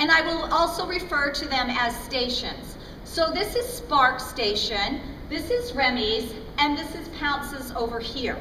And I will also refer to them as stations. So this is Spark's station, this is Remy's, and this is Pounce's over here.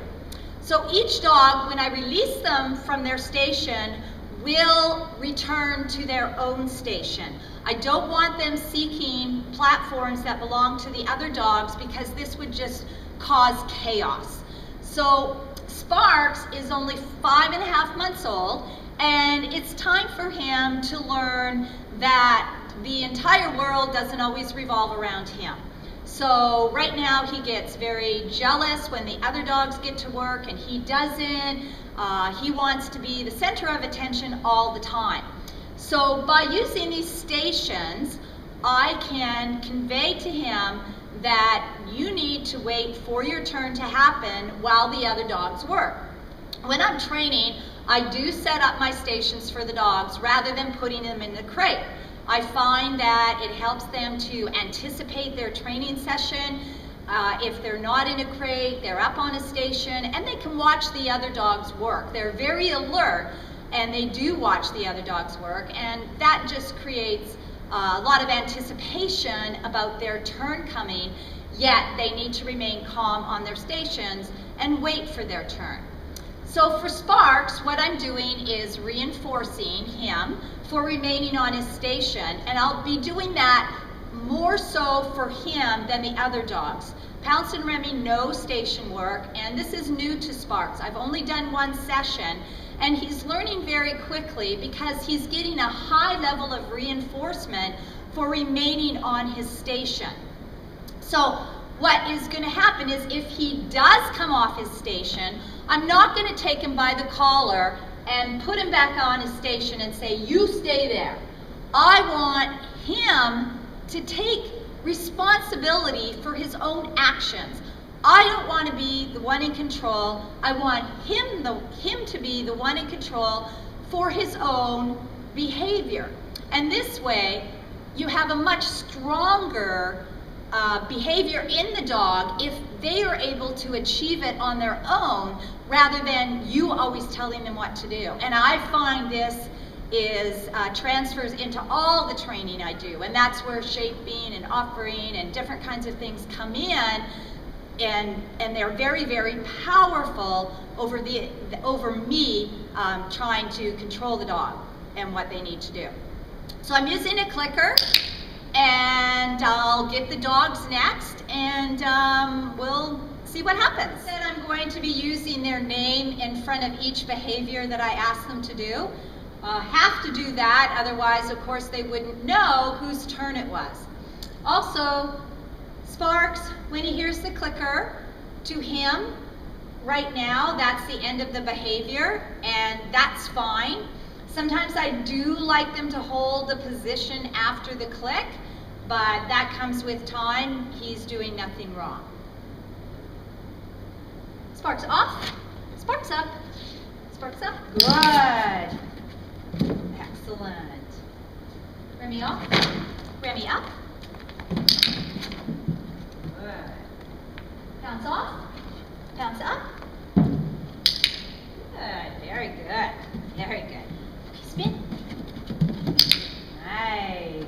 So each dog, when I release them from their station, will return to their own station. I don't want them seeking platforms that belong to the other dogs because this would just cause chaos. So Sparks is only 5.5 months old, and it's time for him to learn that the entire world doesn't always revolve around him. So right now he gets very jealous when the other dogs get to work and he doesn't. He wants to be the center of attention all the time. So by using these stations, I can convey to him that you need to wait for your turn to happen while the other dogs work. When I'm training, I do set up my stations for the dogs rather than putting them in the crate. I find that it helps them to anticipate their training session. If they're not in a crate, they're up on a station, and they can watch the other dogs work. They're very alert, and they do watch the other dogs work, and that just creates a lot of anticipation about their turn coming, yet they need to remain calm on their stations and wait for their turn. So for Sparks, what I'm doing is reinforcing him for remaining on his station, and I'll be doing that more so for him than the other dogs. Pounce and Remy know station work, and this is new to Sparks. I've only done one session, and he's learning very quickly because he's getting a high level of reinforcement for remaining on his station. So what is going to happen is if he does come off his station, I'm not going to take him by the collar and put him back on his station and say, you stay there. I want him to take responsibility for his own actions. I don't want to be the one in control. I want him to be the one in control for his own behavior. And this way, you have a much stronger behavior in the dog if they are able to achieve it on their own rather than you always telling them what to do. And I find this is transfers into all the training I do, and that's where shaping and offering and different kinds of things come in, and they're very, very powerful over me trying to control the dog and what they need to do. So I'm using a clicker, and I'll get the dogs next, and we'll see what happens. Then I'm going to be using their name in front of each behavior that I ask them to do. Have to do that, otherwise, of course, they wouldn't know whose turn it was. Also, Sparks, when he hears the clicker, to him, right now, that's the end of the behavior, and that's fine. Sometimes I do like them to hold the position after the click, but that comes with time. He's doing nothing wrong. Sparks off, Sparks up, Sparks up. Good. Excellent. Remy off, Remy up. Good. Pounce off, Pounce up. Good, very good, very good. Spin. Nice,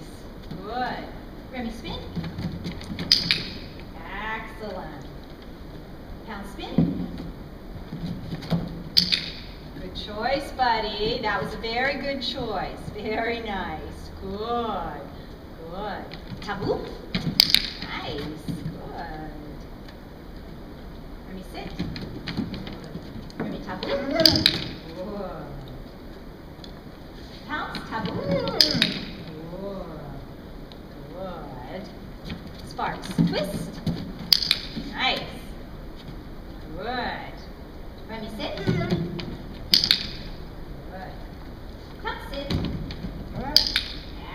good. Remy spin. Excellent. Pounce spin. Good choice, buddy. That was a very good choice. Very nice. Good. Good. Taboo. Nice. Good. Remy sit. Good. Remy taboo. Good. Pounce taboo. Good. Good. Sparks twist. Nice. Good. Remy sit. Good. Pounce sit.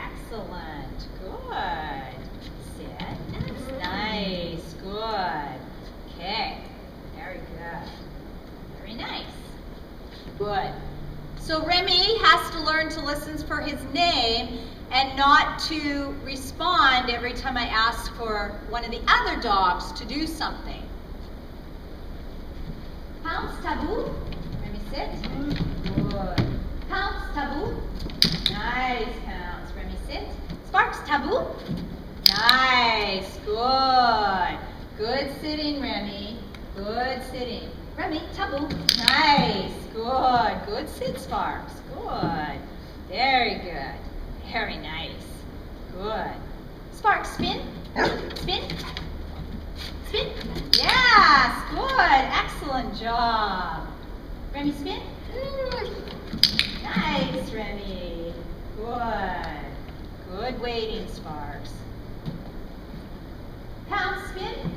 Excellent. Good. Sit. Nice. Good. Okay. Very good. Very nice. Good. So Remy has to learn to listen for his name and not to respond every time I ask for one of the other dogs to do something. Pounce taboo. Remy sit. Good. Pounce taboo. Nice, Pounce. Sparks, taboo. Nice, good. Good sitting, Remy. Good sitting. Remy, taboo. Nice, good. Good sit, Sparks. Good. Very good. Very nice. Good. Sparks, spin. Spin. Spin. Yes, good. Excellent job. Remy, spin. Nice, Remy. Good. Good waiting, Sparks. Pounce, spin.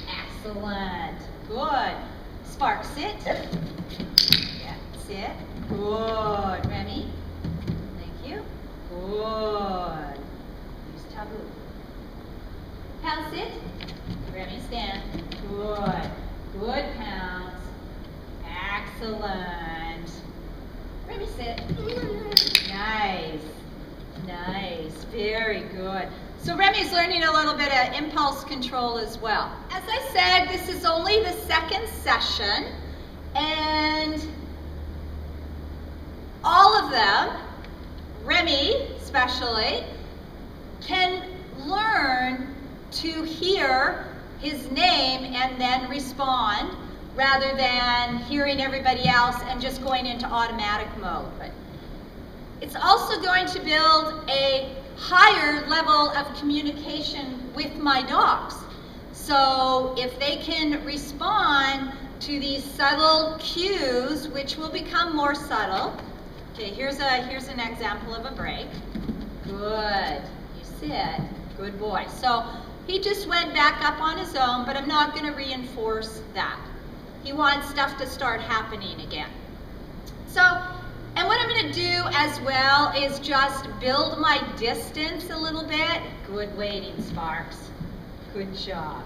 Excellent. Good. Sparks, sit. Yeah, sit. Good. Remy. Thank you. Good. Use taboo. Pounce, sit. Remy, stand. Good. Good, Pounce. Excellent. Remy, sit. Nice. Nice. Very good. So Remy's learning a little bit of impulse control as well. As I said, this is only the second session, and all of them, Remy especially, can learn to hear his name and then respond rather than hearing everybody else and just going into automatic mode. But it's also going to build a higher level of communication with my dogs. So if they can respond to these subtle cues, which will become more subtle. Okay, here's an example of a break. Good. You sit. Good boy. So he just went back up on his own, but I'm not going to reinforce that. He wants stuff to start happening again. So, and what I'm going to do as well is just build my distance a little bit. Good waiting, Sparks. Good job.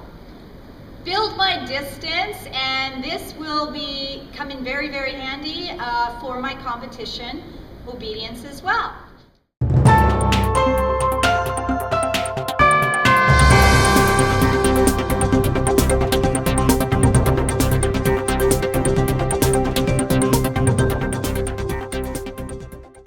Build my distance, and this will be coming very, very handy for my competition obedience as well.